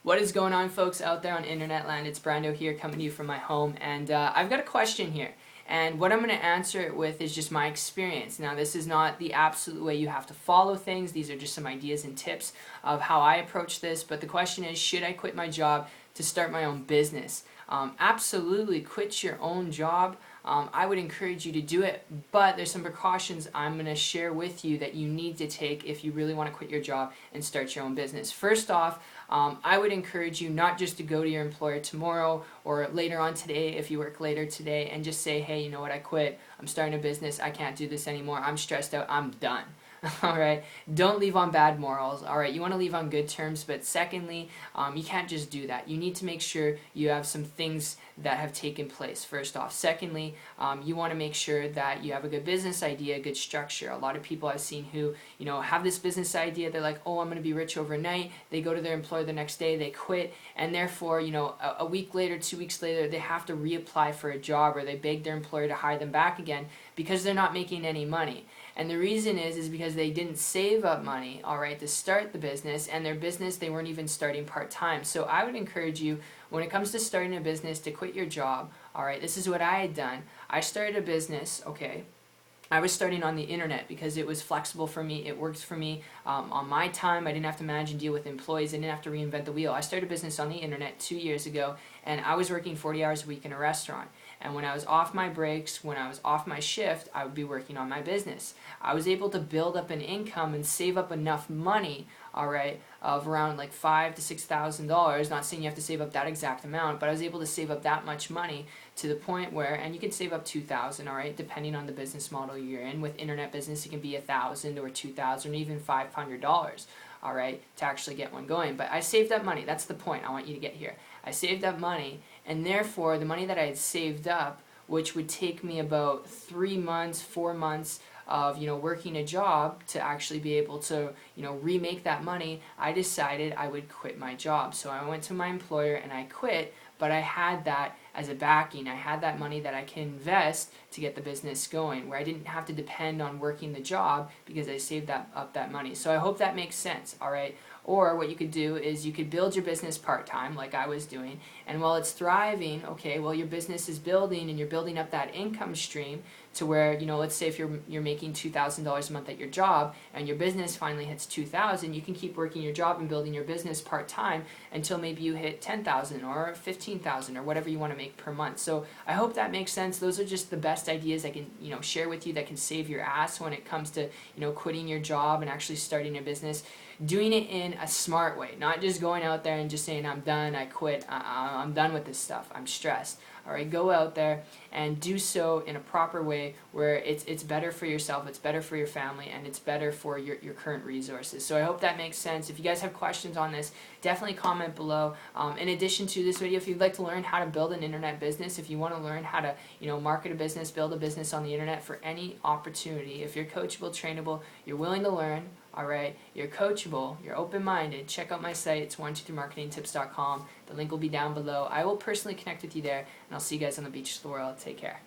What is going on, folks out there on internet land? It's Brando here, coming to you from my home, and I've got a question here, and what I'm going to answer it with is just my experience. Now, this is not the absolute way you have to follow things. These are just some ideas and tips of how I approach this, but the question is, should I quit my job to start my own business? Absolutely, quit your own job. I would encourage you to do it, but there's some precautions I'm going to share with you that you need to take if you really want to quit your job and start your own business. First off, I would encourage you not just to go to your employer tomorrow or later on today if you work later today and just say, hey, you know what, I quit, I'm starting a business, I can't do this anymore, I'm stressed out, I'm done. Alright, don't leave on bad morals. Alright, you want to leave on good terms, but secondly, you can't just do that. You need to make sure you have some things that have taken place, first off. Secondly, you want to make sure that you have a good business idea, a good structure. A lot of people I've seen who, have this business idea, they're like, oh, I'm going to be rich overnight. They go to their employer the next day, they quit, and therefore, a week later, 2 weeks later, they have to reapply for a job, or they beg their employer to hire them back again because they're not making any money. And the reason is because they didn't save up money, alright, to start the business, and their business, they weren't even starting part-time. So I would encourage you, when it comes to starting a business, to quit your job, alright. This is what I had done. I started a business, okay. I was starting on the internet because it was flexible for me, it worked for me on my time. I didn't have to manage and deal with employees, I didn't have to reinvent the wheel. I started a business on the internet 2 years ago, and I was working 40 hours a week in a restaurant. And when I was off my breaks, when I was off my shift, I would be working on my business. I was able to build up an income and save up enough money, alright, of around like $5,000 to $6,000. Not saying you have to save up that exact amount, but I was able to save up that much money to the point where, and you can save up $2,000, alright, depending on the business model you're in. With internet business, it can be $1,000 or $2,000 or even $500. Alright, to actually get one going. But I saved up money. That's the point I want you to get here. I saved up money, and therefore the money that I had saved up, which would take me about 3 months, 4 months of working a job to actually be able to remake that money, I decided I would quit my job. So I went to my employer and I quit, but I had that as a backing. I had that money that I can invest to get the business going, where I didn't have to depend on working the job because I saved up that money. So I hope that makes sense, alright? Or what you could do is you could build your business part-time like I was doing, and while it's thriving, okay, well, your business is building and you're building up that income stream to where, let's say if you're making $2,000 a month at your job and your business finally hits $2,000, you can keep working your job and building your business part-time until maybe you hit $10,000 or $15,000 or whatever you want to make per month. So I hope that makes sense. Those are just the best ideas I can share with you that can save your ass when it comes to quitting your job and actually starting a business. Doing it in a smart way, not just going out there and just saying, I'm done, I quit, I'm done with this stuff, I'm stressed. Alright, go out there and do so in a proper way where it's better for yourself, it's better for your family, and it's better for your current resources. So I hope that makes sense. If you guys have questions on this, definitely comment below. In addition to this video, if you'd like to learn how to build an internet business, if you want to learn how to market a business, build a business on the internet for any opportunity, if you're coachable, trainable, you're willing to learn, alright, you're coachable, you're open-minded, check out my site, it's 123marketingtips.com. The link will be down below. I will personally connect with you there, and I'll see you guys on the beach of the world. Take care.